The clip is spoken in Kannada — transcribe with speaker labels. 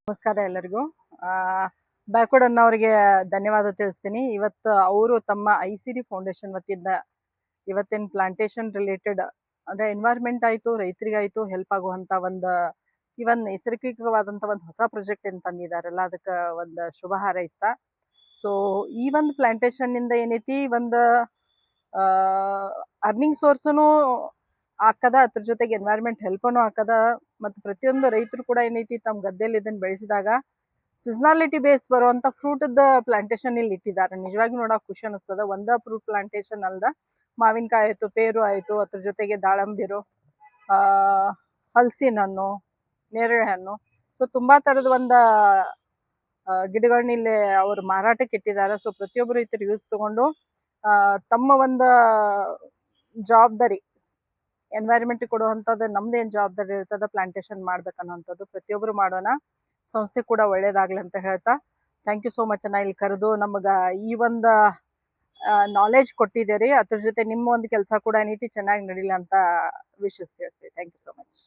Speaker 1: ನಮಸ್ಕಾರ ಎಲ್ಲರಿಗೂ. ಬ್ಯಾಕ್ವರ್ಡ್ ಅನ್ನೋರಿಗೆ ಧನ್ಯವಾದ ತಿಳಿಸ್ತೀನಿ. ಇವತ್ತು ಅವರು ತಮ್ಮ ಐಸಿರಿ ಫೌಂಡೇಶನ್ ವತಿಯಿಂದ ಇವತ್ತಿನ ಪ್ಲಾಂಟೇಶನ್ ರಿಲೇಟೆಡ್ ಅಂದರೆ ಎನ್ವೈರ್ಮೆಂಟ್ ಆಯಿತು, ರೈತರಿಗಾಯಿತು ಹೆಲ್ಪ್ ಆಗುವಂಥ ಒಂದು ನೈಸರ್ಗಿಕವಾದಂಥ ಒಂದು ಹೊಸ ಪ್ರಾಜೆಕ್ಟ್ ಏನು ತಂದಿದ್ದಾರಲ್ಲ, ಅದಕ್ಕೆ ಒಂದು ಶುಭ ಹಾರೈಸ್ತಾ. ಸೊ ಈ ಒಂದು ಪ್ಲಾಂಟೇಶನ್ನಿಂದ ಏನೈತಿ, ಒಂದು ಅರ್ನಿಂಗ್ ಸೋರ್ಸೂ ಆಕದ, ಅದ್ರ ಜೊತೆಗೆ ಎನ್ವೈರ್ಮೆಂಟ್ ಹೆಲ್ಪನು ಆಕದ. ಮತ್ತು ಪ್ರತಿಯೊಂದು ರೈತರು ಕೂಡ ಏನೈತಿ ತಮ್ಮ ಗದ್ದೆಯಲ್ಲಿ ಇದನ್ನು ಬೆಳೆಸಿದಾಗ ಸಿಸ್ನಾಲಿಟಿ ಬೇಸ್ ಬರುವಂಥ ಫ್ರೂಟದ ಪ್ಲಾಂಟೇಶನ್ ಇಲ್ಲಿ ಇಟ್ಟಿದ್ದಾರೆ. ನಿಜವಾಗಿ ನೋಡೋಕೆ ಖುಷಿ ಅನಿಸ್ತದ. ಒಂದೇ ಫ್ರೂಟ್ ಪ್ಲಾಂಟೇಶನ್ ಅಲ್ದ, ಮಾವಿನಕಾಯಿ ಆಯಿತು, ಪೇರು ಆಯಿತು, ಅದ್ರ ಜೊತೆಗೆ ದಾಳಂಬಿರು, ಹಲಸಿನ ಹಣ್ಣು, ನೇರಳೆ ಹಣ್ಣು, ಸೊ ತುಂಬ ಥರದ ಒಂದು ಗಿಡಗಳನ್ನ ಇಲ್ಲಿ ಅವರು ಮಾರಾಟಕ್ಕೆ ಇಟ್ಟಿದ್ದಾರೆ. ಸೊ ಪ್ರತಿಯೊಬ್ಬರು ರೈತರು ಯೂಸ್ ತಗೊಂಡು ತಮ್ಮ ಒಂದು ಜವಾಬ್ದಾರಿ ಎನ್ವೈರ್ಮೆಂಟ್ ಕೊಡುವಂಥದ್ದು ನಮ್ದೇನು ಜವಾಬ್ದಾರಿ ಇರ್ತದೆ, ಪ್ಲಾಂಟೇಶನ್ ಮಾಡ್ಬೇಕನ್ನೋಂಥದ್ದು ಪ್ರತಿಯೊಬ್ಬರು ಮಾಡೋಣ. ಸಂಸ್ಥೆ ಕೂಡ ಒಳ್ಳೇದಾಗ್ಲಿ ಅಂತ ಹೇಳ್ತಾ, ಥ್ಯಾಂಕ್ ಯು ಸೋ ಮಚ್. ನಾ ಇಲ್ಲಿ ಕರೆದು ನಮಗೆ ಈ ಒಂದು ನಾಲೆಜ್ ಕೊಟ್ಟಿದ್ದೀರಿ. ಅದ್ರ ಜೊತೆ ನಿಮ್ಮ ಒಂದು ಕೆಲಸ ಕೂಡ ಏನೈತಿ ಚೆನ್ನಾಗಿ ನಡೀಲಿ ಅಂತ ವಿಶಿಸ್ತೀವಿ. Thank you so much.